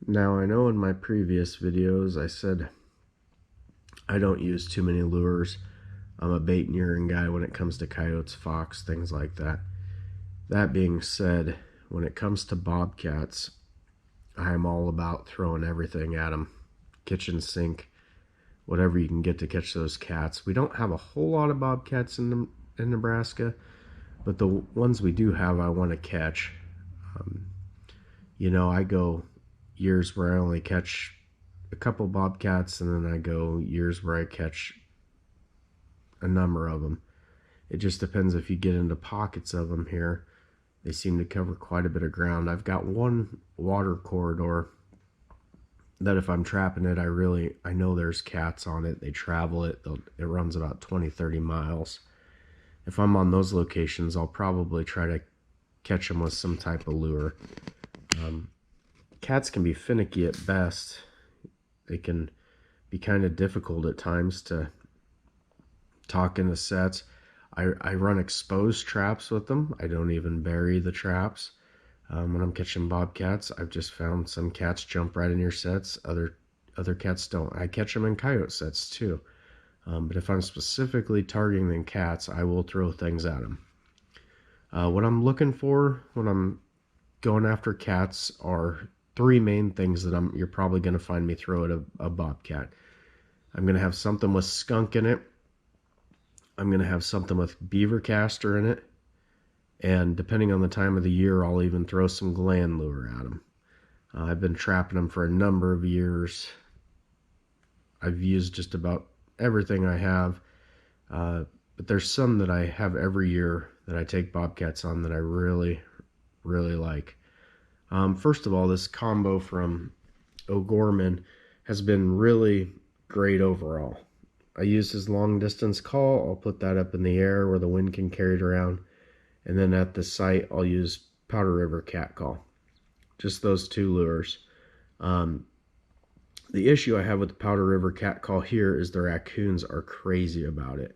Now, I know in my previous videos I said I don't use too many lures. I'm a bait and luring guy when it comes to coyotes, fox, things like that. That being said, when it comes to bobcats, I'm all about throwing everything at them. Kitchen sink, whatever you can get to catch those cats. We don't have a whole lot of bobcats in Nebraska, but the ones we do have I want to catch. Um, I go years where I only catch a couple bobcats, and then I go years where I catch a number of them. It just depends if you get into pockets of them here. They seem to cover quite a bit of ground. I've got one water corridor that if I'm trapping it, I know there's cats on it. They travel it. It runs about 20-30 miles. If I'm on those locations, I'll probably try to catch them with some type of lure. Cats can be finicky at best. They can be kind of difficult at times to talk into sets. I run exposed traps with them. I don't even bury the traps. When I'm catching bobcats, I've just found some cats jump right in your sets. Other cats don't. I catch them in coyote sets too. But if I'm specifically targeting the cats, I will throw things at them. What I'm looking for when I'm going after cats are three main things that you're probably going to find me throw at a bobcat. I'm going to have something with skunk in it. I'm going to have something with beaver castor in it. And depending on the time of the year, I'll even throw some gland lure at them. I've been trapping them for a number of years. I've used just about everything I have. But there's some that I have every year that I take bobcats on that I really, really like. First of all, this combo from O'Gorman has been really great overall. I use his long distance call. I'll put that up in the air where the wind can carry it around. And then at the site, I'll use Powder River cat call. Just those two lures. The issue I have with the Powder River cat call here is the raccoons are crazy about it.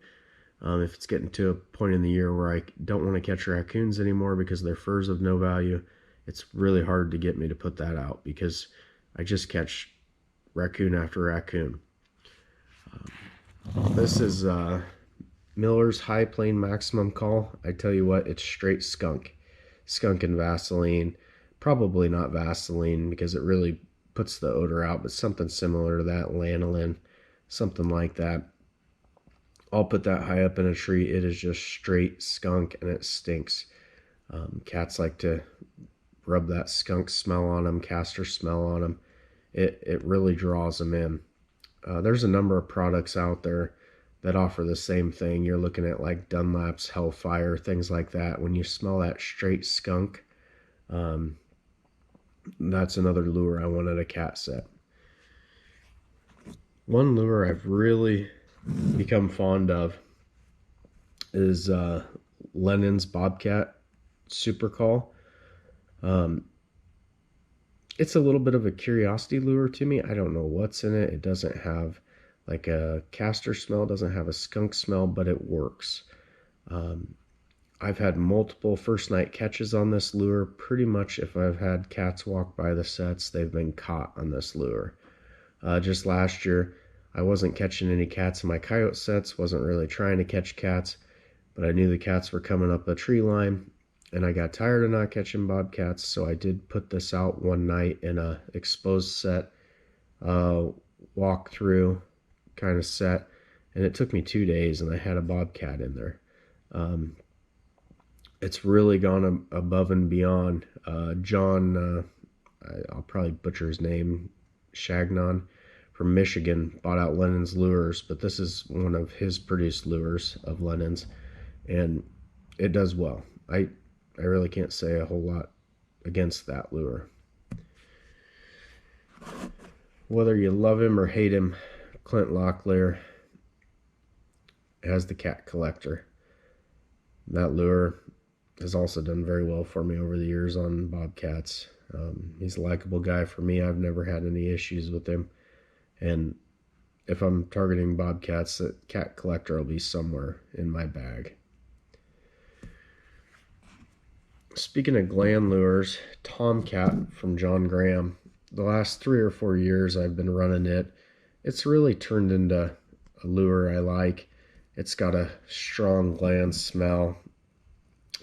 If it's getting to a point in the year where I don't want to catch raccoons anymore because their fur's of no value, it's really hard to get me to put that out because I just catch raccoon after raccoon. This is Miller's High Plain Maximum Call. I tell you what, it's straight skunk. Skunk and Vaseline. Probably not Vaseline because it really puts the odor out, but something similar to that, lanolin, something like that. I'll put that high up in a tree. It is just straight skunk and it stinks. Cats like to rub that skunk smell on them, castor smell on them. It really draws them in. There's a number of products out there that offer the same thing. You're looking at like Dunlap's Hellfire, things like that. When you smell that straight skunk, that's another lure I want at a cat set. One lure I've really become fond of is Lennon's Bobcat Super Call. It's a little bit of a curiosity lure to me. I don't know what's in it. It doesn't have like a castor smell, doesn't have a skunk smell, but it works. I've had multiple first night catches on this lure. Pretty much if I've had cats walk by the sets, they've been caught on this lure. Just last year, I wasn't catching any cats in my coyote sets, wasn't really trying to catch cats, but I knew the cats were coming up a tree line, and I got tired of not catching bobcats, so I did put this out one night in a exposed set, walk through kind of set, and it took me 2 days, and I had a bobcat in there. It's really gone above and beyond. John, I'll probably butcher his name, Shagnon from Michigan, bought out Lennon's lures, but this is one of his produced lures of Lennon's, and it does well. I really can't say a whole lot against that lure. Whether you love him or hate him, Clint Locklear has the Cat Collector. That lure has also done very well for me over the years on bobcats. He's a likable guy for me. I've never had any issues with him. And if I'm targeting bobcats, that Cat Collector will be somewhere in my bag. Speaking of gland lures, Tomcat from John Graham the last 3 or 4 years I've been running it. It's really turned into a lure I like. It's got a strong gland smell.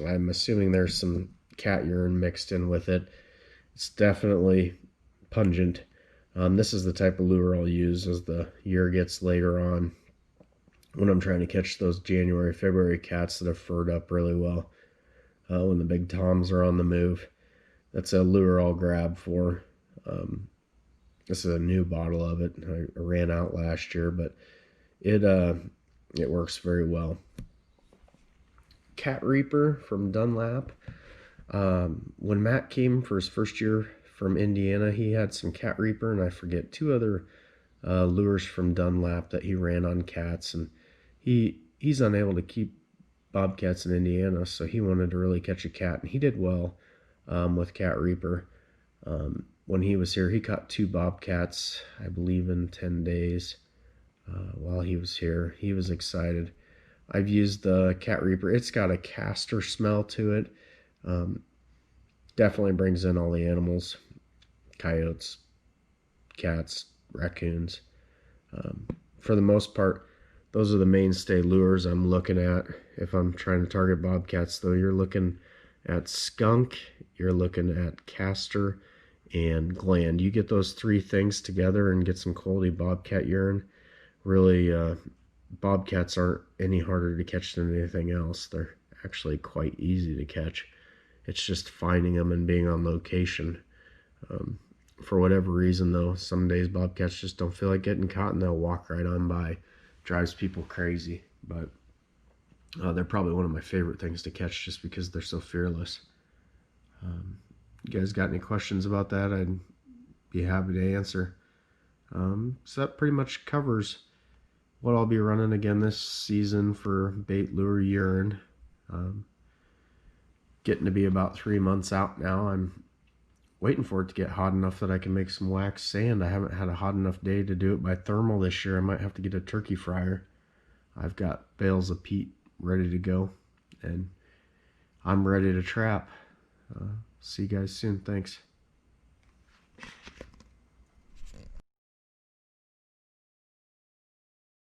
I'm assuming there's some cat urine mixed in with it. It's definitely pungent. This is the type of lure I'll use as the year gets later on when I'm trying to catch those January, February cats that have furred up really well. When the big toms are on the move, that's a lure I'll grab for. Um, this is a new bottle of it. I ran out last year, but it works very well. Cat Reaper from Dunlap. When Matt came for his first year from Indiana, he had some Cat Reaper, and I forget two other lures from Dunlap that he ran on cats, and he's unable to keep bobcats in Indiana, so he wanted to really catch a cat, and he did well with Cat Reaper. When he was here, he caught 2 bobcats, I believe, in 10 days. While he was here, he was excited. I've used the Cat Reaper. It's got a castor smell to it. Um, Definitely brings in all the animals: coyotes, cats, raccoons. For the most part, those are the mainstay lures I'm looking at. If I'm trying to target bobcats, though, you're looking at skunk, you're looking at castor, and gland. You get those 3 things together and get some quality bobcat urine. Really, bobcats aren't any harder to catch than anything else. They're actually quite easy to catch. It's just finding them and being on location. Um, for whatever reason, though, some days bobcats just don't feel like getting caught and they'll walk right on by. Drives people crazy, but they're probably one of my favorite things to catch just because they're so fearless. You guys got any questions about that? I'd be happy to answer. So that pretty much covers what I'll be running again this season for bait lure urine. Getting to be about 3 months out now. I'm waiting for it to get hot enough that I can make some wax sand. I haven't had a hot enough day to do it by thermal this year. I might have to get a turkey fryer. I've got bales of peat ready to go, and I'm ready to trap. See you guys soon. Thanks.